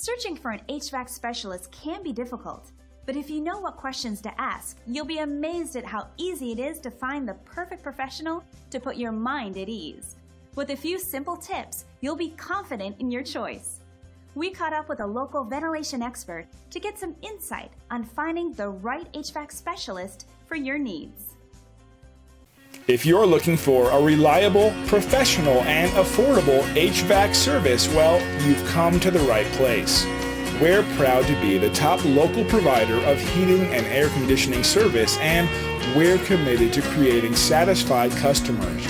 Searching for an HVAC specialist can be difficult, but if you know what questions to ask, you'll be amazed at how easy it is to find the perfect professional to put your mind at ease. With a few simple tips, you'll be confident in your choice. We caught up with a local ventilation expert to get some insight on finding the right HVAC specialist for your needs. If you're looking for a reliable, professional, and affordable HVAC service, well, you've come to the right place. We're proud to be the top local provider of heating and air conditioning service, and we're committed to creating satisfied customers.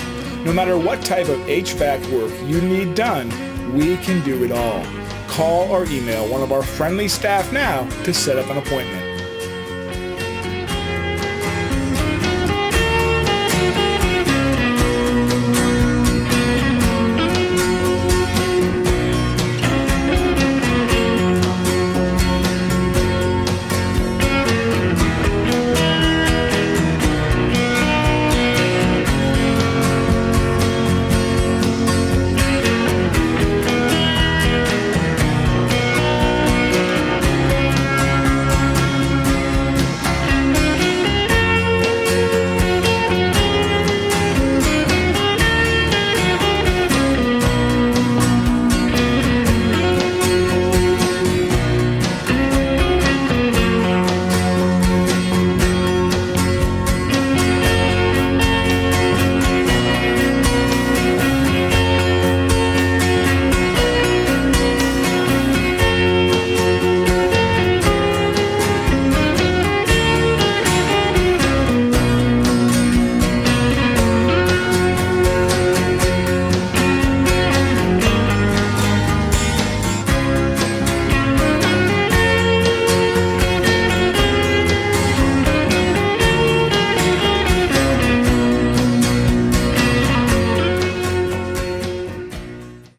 No matter what type of HVAC work you need done, we can do it all. Call or email one of our friendly staff now to set up an appointment.